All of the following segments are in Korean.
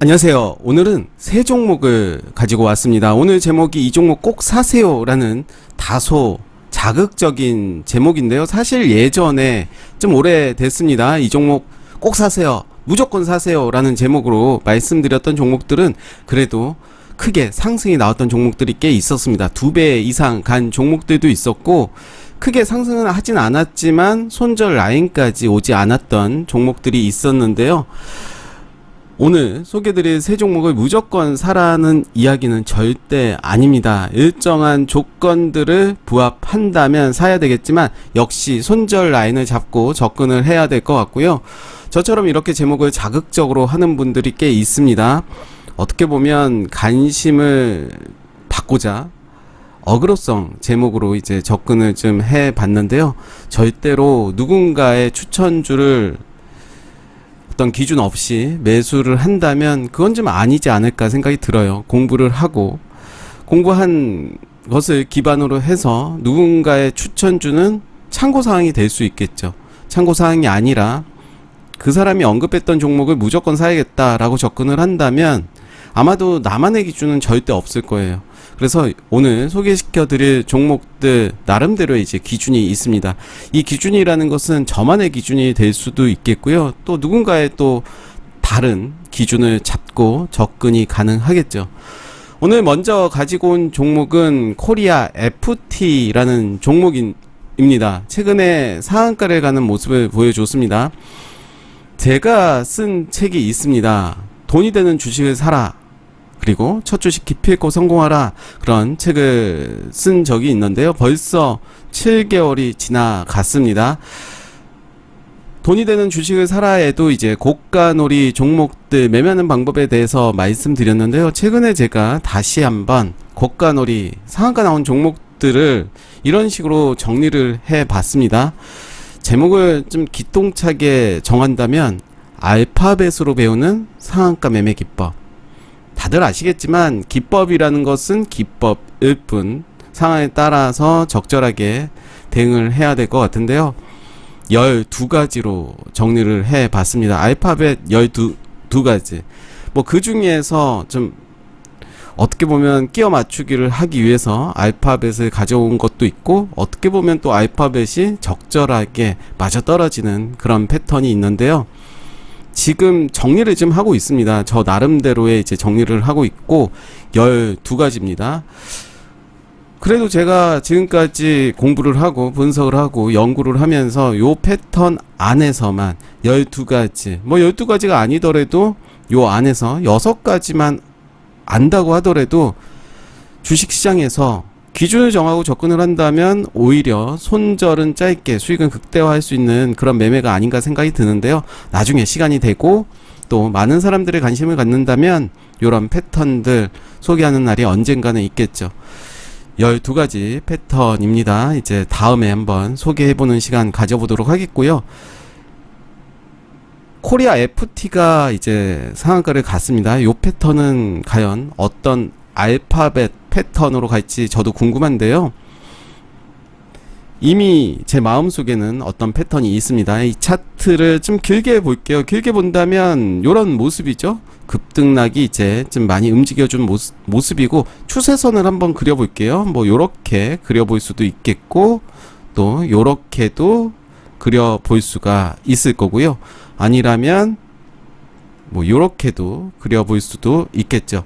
안녕하세요. 오늘은 세 종목을 가지고 왔습니다. 오늘 제목이 이 종목 꼭 사세요 라는 다소 자극적인 제목인데요. 사실 예전에 좀 오래됐습니다. 이 종목 꼭 사세요, 무조건 사세요 라는 제목으로 말씀드렸던 종목들은 그래도 크게 상승이 나왔던 종목들이 꽤 있었습니다. 2배 이상 간 종목들도 있었고, 크게 상승은 하진 않았지만 손절 라인까지 오지 않았던 종목들이 있었는데요. 오늘 소개드릴 세 종목을 무조건 사라는 이야기는 절대 아닙니다. 일정한 조건들을 부합한다면 사야 되겠지만 역시 손절 라인을 잡고 접근을 해야 될 것 같고요. 저처럼 이렇게 제목을 자극적으로 하는 분들이 꽤 있습니다. 어떻게 보면 관심을 받고자 어그로성 제목으로 이제 접근을 좀 해봤는데요. 절대로 누군가의 추천주를 어떤 기준 없이 매수를 한다면 그건 좀 아니지 않을까 생각이 들어요. 공부를 하고 공부한 것을 기반으로 해서 누군가의 추천주는 참고사항이 될 수 있겠죠. 참고사항이 아니라 그 사람이 언급했던 종목을 무조건 사야겠다라고 접근을 한다면 아마도 나만의 기준은 절대 없을 거예요. 그래서 오늘 소개시켜 드릴 종목들 나름대로 이제 기준이 있습니다. 이 기준이라는 것은 저만의 기준이 될 수도 있겠고요. 또 누군가의 또 다른 기준을 잡고 접근이 가능하겠죠. 오늘 먼저 가지고 온 종목은 코리아 FT라는 종목입니다. 최근에 상한가를 가는 모습을 보여줬습니다. 제가 쓴 책이 있습니다. 돈이 되는 주식을 사라, 그리고 첫 주식 기필코 성공하라, 그런 책을 쓴 적이 있는데요. 벌써 7개월이 지나갔습니다. 돈이 되는 주식을 사라에도 이제 고가놀이 종목들 매매하는 방법에 대해서 말씀드렸는데요. 최근에 제가 다시 한번 고가놀이 상한가 나온 종목들을 이런 식으로 정리를 해 봤습니다. 제목을 좀 기똥차게 정한다면 알파벳으로 배우는 상한가 매매 기법. 다들 아시겠지만 기법이라는 것은 기법일 뿐 상황에 따라서 적절하게 대응을 해야 될 것 같은데요. 12가지로 정리를 해 봤습니다. 알파벳 12가지. 뭐 그 중에서 좀 어떻게 보면 끼워 맞추기를 하기 위해서 알파벳을 가져온 것도 있고, 어떻게 보면 또 알파벳이 적절하게 맞아떨어지는 그런 패턴이 있는데요. 지금 정리를 좀 하고 있습니다. 저 나름대로의 이제 정리를 하고 있고 12가지입니다. 그래도 제가 지금까지 공부를 하고 분석을 하고 연구를 하면서 요 패턴 안에서만 12가지, 뭐 12가지가 아니더라도 요 안에서 6가지만 안다고 하더라도 주식시장에서 기준을 정하고 접근을 한다면 오히려 손절은 짧게 수익은 극대화할 수 있는 그런 매매가 아닌가 생각이 드는데요. 나중에 시간이 되고 또 많은 사람들의 관심을 갖는다면 이런 패턴들 소개하는 날이 언젠가는 있겠죠. 12가지 패턴입니다. 이제 다음에 한번 소개해보는 시간 가져보도록 하겠고요. 코리아 FT가 이제 상한가를 갔습니다. 이 패턴은 과연 어떤 알파벳 패턴으로 갈지 저도 궁금한데요. 이미 제 마음속에는 어떤 패턴이 있습니다. 이 차트를 좀 길게 볼게요. 길게 본다면 이런 모습이죠. 급등락이 이제 좀 많이 움직여준 모습이고, 추세선을 한번 그려볼게요. 뭐 요렇게 그려볼 수도 있겠고, 또 요렇게도 그려볼 수가 있을 거고요. 아니라면 뭐 요렇게도 그려볼 수도 있겠죠.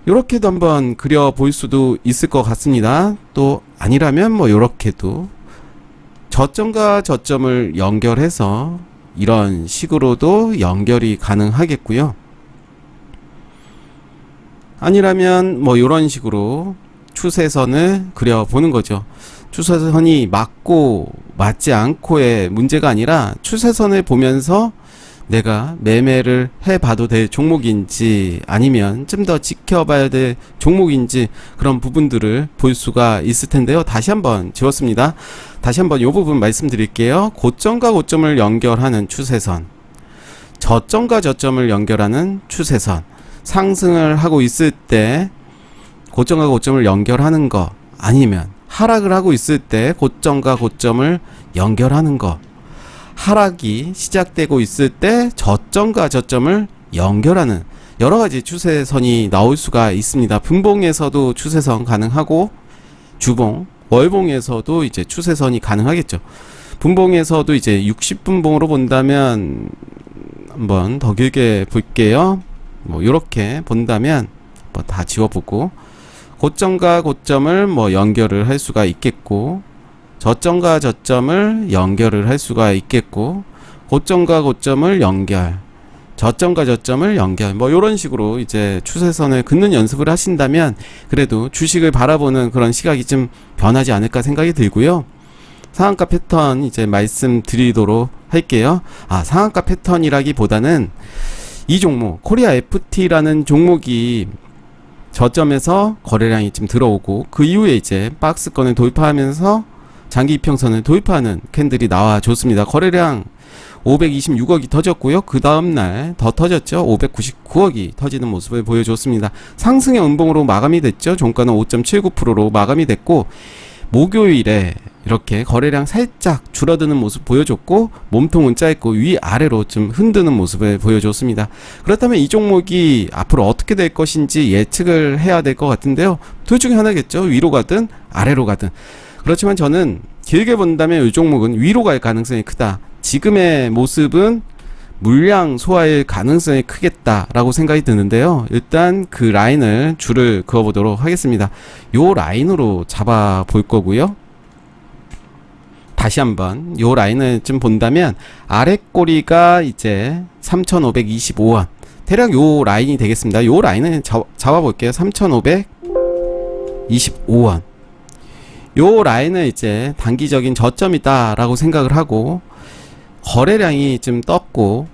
요렇게도 한번 그려볼 수도 있을 것 같습니다. 또 아니라면 뭐 요렇게도 저점과 저점을 연결해서 이런 식으로도 연결이 가능하겠고요. 아니라면 뭐 요런 식으로 추세선을 그려보는 거죠. 추세선이 맞고 맞지 않고의 문제가 아니라 추세선을 보면서 내가 매매를 해봐도 될 종목인지 아니면 좀 더 지켜봐야 될 종목인지 그런 부분들을 볼 수가 있을 텐데요. 다시 한번 지웠습니다. 다시 한번 이 부분 말씀드릴게요. 고점과 고점을 연결하는 추세선, 저점과 저점을 연결하는 추세선, 상승을 하고 있을 때 고점과 고점을 연결하는 거, 아니면 하락을 하고 있을 때 고점과 고점을 연결하는 거, 하락이 시작되고 있을 때 저점과 저점을 연결하는 여러 가지 추세선이 나올 수가 있습니다. 분봉에서도 추세선 가능하고 주봉, 월봉에서도 이제 추세선이 가능하겠죠. 분봉에서도 이제 60분봉으로 본다면 한번 더 길게 볼게요. 뭐 이렇게 본다면 뭐 다 지워보고 고점과 고점을 뭐 연결을 할 수가 있겠고 저점과 저점을 연결을 할 수가 있겠고 고점과 고점을 연결 저점과 저점을 연결 뭐 이런 식으로 이제 추세선을 긋는 연습을 하신다면 그래도 주식을 바라보는 그런 시각이 좀 변하지 않을까 생각이 들고요. 상한가 패턴 이제 말씀드리도록 할게요. 상한가 패턴이라기보다는 이 종목 코리아 FT라는 종목이 저점에서 거래량이 좀 들어오고 그 이후에 이제 박스권을 돌파하면서 장기 이평선을 돌파하는 캔들이 나와줬습니다. 거래량 526억이 터졌고요. 그 다음날 더 터졌죠. 599억이 터지는 모습을 보여줬습니다. 상승의 음봉으로 마감이 됐죠. 종가는 5.79%로 마감이 됐고 목요일에 이렇게 거래량 살짝 줄어드는 모습 보여줬고 몸통은 짧고 위아래로 좀 흔드는 모습을 보여줬습니다. 그렇다면 이 종목이 앞으로 어떻게 될 것인지 예측을 해야 될 것 같은데요. 둘 중에 하나겠죠. 위로 가든 아래로 가든. 그렇지만 저는 길게 본다면 이 종목은 위로 갈 가능성이 크다. 지금의 모습은 물량 소화일 가능성이 크겠다라고 생각이 드는데요. 일단 그 라인을 줄을 그어보도록 하겠습니다. 요 라인으로 잡아 볼 거고요. 다시 한번 요 라인을 좀 본다면 아래 꼬리가 이제 3,525원 대략 요 라인이 되겠습니다. 요 라인을 잡아 볼게요. 3,525원 요 라인을 이제 단기적인 저점이다 라고 생각을 하고 거래량이 좀 떴고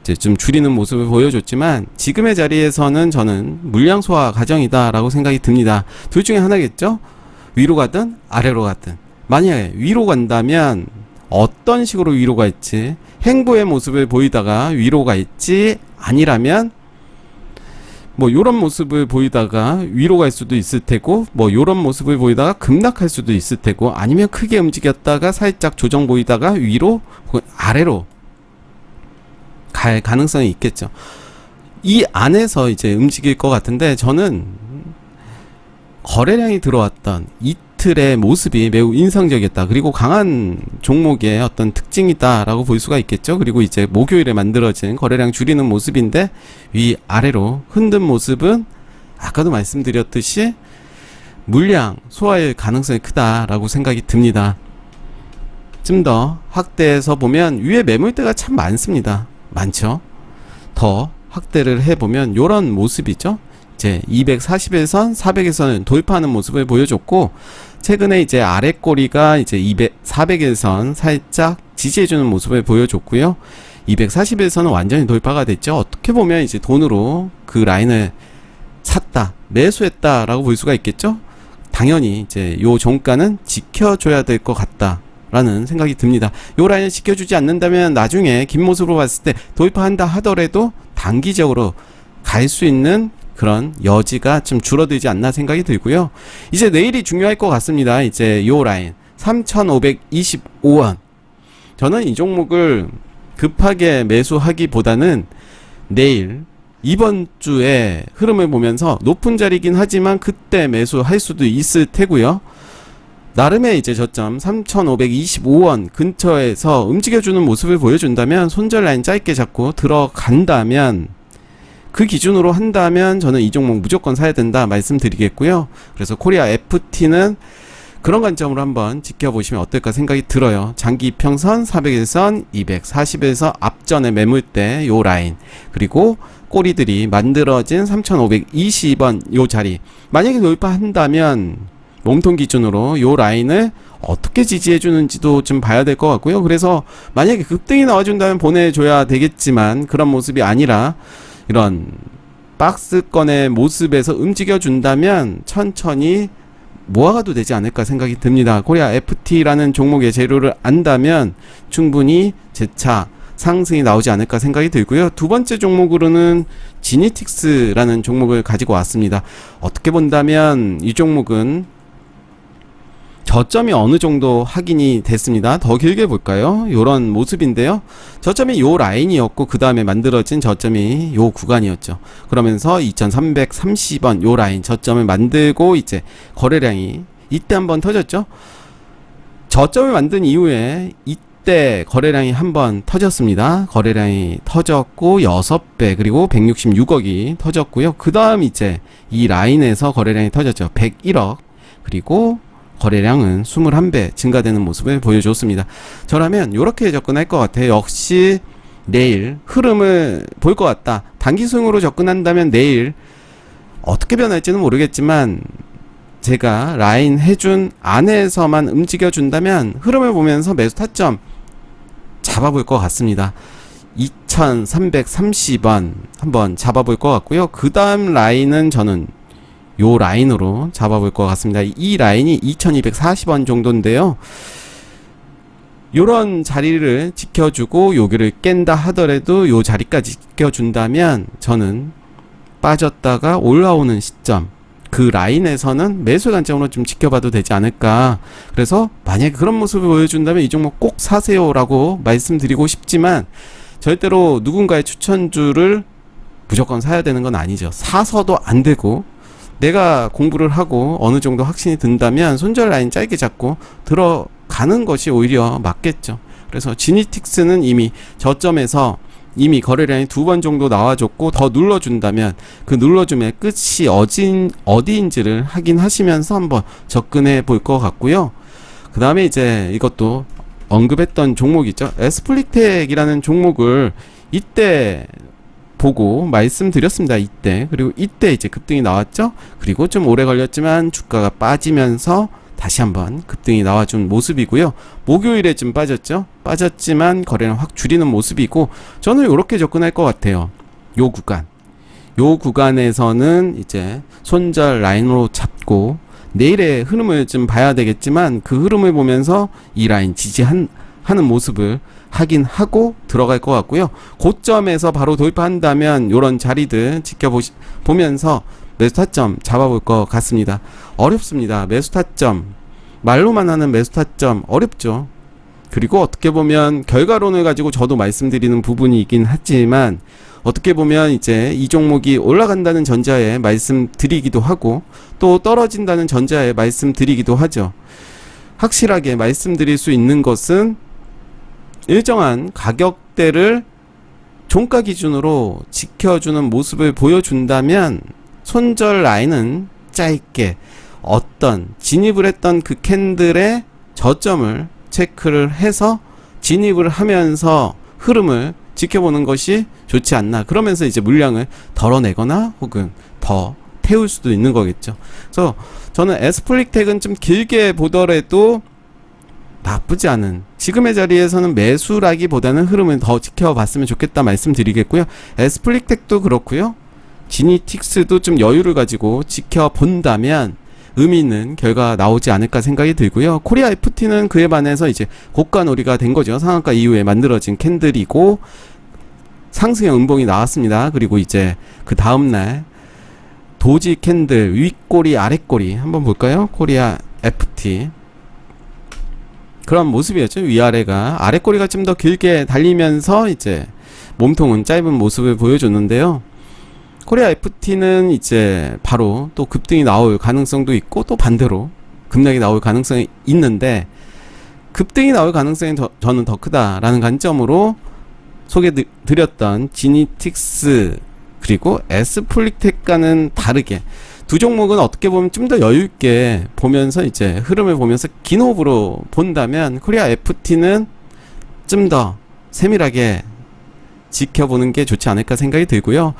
이제 좀 줄이는 모습을 보여줬지만 지금의 자리에서는 저는 물량 소화 과정이다 라고 생각이 듭니다. 둘 중에 하나겠죠. 위로 가든 아래로 가든. 만약에 위로 간다면 어떤 식으로 위로 갈지 행보의 모습을 보이다가 위로 갈지 아니라면 뭐 요런 모습을 보이다가 위로 갈 수도 있을 테고 뭐 요런 모습을 보이다가 급락할 수도 있을 테고 아니면 크게 움직였다가 살짝 조정 보이다가 위로 혹은 아래로 갈 가능성이 있겠죠. 이 안에서 이제 움직일 것 같은데 저는 거래량이 들어왔던 이틀의 모습이 매우 인상적이었다. 그리고 강한 종목의 어떤 특징이다라고 볼 수가 있겠죠. 그리고 이제 목요일에 만들어진 거래량 줄이는 모습인데 위아래로 흔든 모습은 아까도 말씀드렸듯이 물량 소화일 가능성이 크다라고 생각이 듭니다. 좀 더 확대해서 보면 위에 매물대가 참 많습니다. 많죠. 더 확대를 해보면 요런 모습이죠. 이제 240일선, 400일선을 돌파하는 모습을 보여줬고 최근에 이제 아래 꼬리가 이제 400일선 살짝 지지해주는 모습을 보여줬고요. 241선은 완전히 돌파가 됐죠. 어떻게 보면 이제 돈으로 그 라인을 샀다, 매수했다 라고 볼 수가 있겠죠. 당연히 이제 요 종가는 지켜줘야 될 것 같다 라는 생각이 듭니다. 요 라인을 지켜주지 않는다면 나중에 긴 모습으로 봤을 때 돌파한다 하더라도 단기적으로 갈 수 있는 그런 여지가 좀 줄어들지 않나 생각이 들고요. 이제 내일이 중요할 것 같습니다. 이제 요 라인 3,525원. 저는 이 종목을 급하게 매수하기보다는 내일 이번 주에 흐름을 보면서 높은 자리긴 하지만 그때 매수할 수도 있을 테고요. 나름의 이제 저점 3,525원 근처에서 움직여주는 모습을 보여준다면 손절 라인 짧게 잡고 들어간다면 그 기준으로 한다면 저는 이 종목 무조건 사야 된다 말씀드리겠고요. 그래서 코리아 FT는 그런 관점으로 한번 지켜보시면 어떨까 생각이 들어요. 장기 이평선 400일선 240일선 앞전의 매물대 요 라인 그리고 꼬리들이 만들어진 3,520원 요 자리 만약에 돌파한다면 몸통 기준으로 요 라인을 어떻게 지지해 주는지도 좀 봐야 될 것 같고요. 그래서 만약에 급등이 나와준다면 보내줘야 되겠지만 그런 모습이 아니라 이런 박스권의 모습에서 움직여 준다면 천천히 모아가도 되지 않을까 생각이 듭니다. 코리아 FT라는 종목의 재료를 안다면 충분히 재차 상승이 나오지 않을까 생각이 들고요. 두 번째 종목으로는 지니틱스라는 종목을 가지고 왔습니다. 어떻게 본다면 이 종목은 저점이 어느 정도 확인이 됐습니다. 더 길게 볼까요? 요런 모습인데요. 저점이 요 라인이었고 그 다음에 만들어진 저점이 요 구간이었죠. 그러면서 2330원 요 라인 저점을 만들고 이제 거래량이 이때 한번 터졌죠. 저점을 만든 이후에 이때 거래량이 한번 터졌습니다. 거래량이 터졌고 6배 그리고 166억이 터졌고요. 그 다음 이제 이 라인에서 거래량이 터졌죠. 101억 그리고 거래량은 21배 증가되는 모습을 보여줬습니다. 저라면 이렇게 접근할 것 같아요. 역시 내일 흐름을 볼 것 같다. 단기 스윙으로 접근한다면 내일 어떻게 변할지는 모르겠지만 제가 라인 해준 안에서만 움직여 준다면 흐름을 보면서 매수 타점 잡아볼 것 같습니다. 2330원 한번 잡아볼 것 같고요. 그 다음 라인은 저는 요 라인으로 잡아볼 것 같습니다. 이 라인이 2240원 정도인데요. 요런 자리를 지켜주고 여기를 깬다 하더라도 요 자리까지 지켜준다면 저는 빠졌다가 올라오는 시점 그 라인에서는 매수 관점으로 좀 지켜봐도 되지 않을까. 그래서 만약에 그런 모습을 보여준다면 이 종목 꼭 사세요 라고 말씀드리고 싶지만 절대로 누군가의 추천주를 무조건 사야 되는 건 아니죠. 사서도 안 되고 내가 공부를 하고 어느 정도 확신이 든다면 손절 라인 짧게 잡고 들어가는 것이 오히려 맞겠죠. 그래서 지니틱스는 이미 저점에서 이미 거래량이 2번 정도 나와줬고 더 눌러준다면 그 눌러줌의 끝이 어디인지를 확인하시면서 한번 접근해 볼 것 같고요. 그 다음에 이제 이것도 언급했던 종목이죠. 에스플릭텍이라는 종목을 이때 보고 말씀드렸습니다. 이때 그리고 이때 이제 급등이 나왔죠. 그리고 좀 오래 걸렸지만 주가가 빠지면서 다시 한번 급등이 나와준 모습이고요. 목요일에 좀 빠졌지만 거래는 확 줄이는 모습이고 저는 이렇게 접근할 것 같아요. 요 구간에서는 이제 손절 라인으로 잡고 내일의 흐름을 좀 봐야 되겠지만 그 흐름을 보면서 이 라인 지지하는 모습을 확인하고 들어갈 것 같고요. 고점에서 바로 돌파한다면 이런 자리들 지켜보면서 매수 타점 잡아볼 것 같습니다. 어렵습니다. 매수 타점 말로만 하는 매수 타점 어렵죠. 그리고 어떻게 보면 결과론을 가지고 저도 말씀드리는 부분이 있긴 하지만 어떻게 보면 이제 이 종목이 올라간다는 전제하에 말씀드리기도 하고 또 떨어진다는 전제하에 말씀드리기도 하죠. 확실하게 말씀드릴 수 있는 것은 일정한 가격대를 종가 기준으로 지켜주는 모습을 보여준다면 손절 라인은 짧게 어떤 진입을 했던 그 캔들의 저점을 체크를 해서 진입을 하면서 흐름을 지켜보는 것이 좋지 않나. 그러면서 이제 물량을 덜어내거나 혹은 더 태울 수도 있는 거겠죠. 그래서 저는 에스플릭텍은 좀 길게 보더라도 나쁘지 않은 지금의 자리에서는 매수라기보다는 흐름을 더 지켜봤으면 좋겠다 말씀드리겠고요. 에스플릭텍도 그렇고요. 지니틱스도 좀 여유를 가지고 지켜본다면 의미 있는 결과 나오지 않을까 생각이 들고요. 코리아 FT는 그에 반해서 이제 고가놀이가 된 거죠. 상한가 이후에 만들어진 캔들이고 상승형 음봉이 나왔습니다. 그리고 이제 그 다음날 도지 캔들 윗꼬리 아랫꼬리 한번 볼까요? 코리아 FT 그런 모습이었죠. 위아래가 아랫꼬리가 좀 더 길게 달리면서 이제 몸통은 짧은 모습을 보여줬는데요. 코리아 FT는 이제 바로 또 급등이 나올 가능성도 있고 또 반대로 급락이 나올 가능성이 있는데 급등이 나올 가능성이 저는 더 크다라는 관점으로 소개드렸던 지니틱스 그리고 에스플릭텍과는 다르게 두 종목은 어떻게 보면 좀 더 여유있게 보면서 이제 흐름을 보면서 긴 호흡으로 본다면 코리아 FT는 좀 더 세밀하게 지켜보는 게 좋지 않을까 생각이 들고요.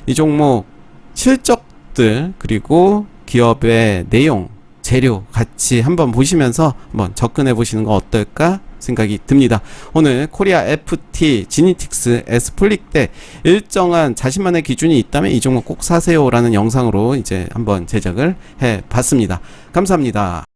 이 종목 실적들 그리고 기업의 내용 재료 같이 한번 보시면서 한번 접근해 보시는 거 어떨까 생각이 듭니다. 오늘 코리아 FT, 지니틱스, 에스플릭텍 일정한 자신만의 기준이 있다면 이 종목 꼭 사세요 라는 영상으로 이제 한번 제작을 해 봤습니다. 감사합니다.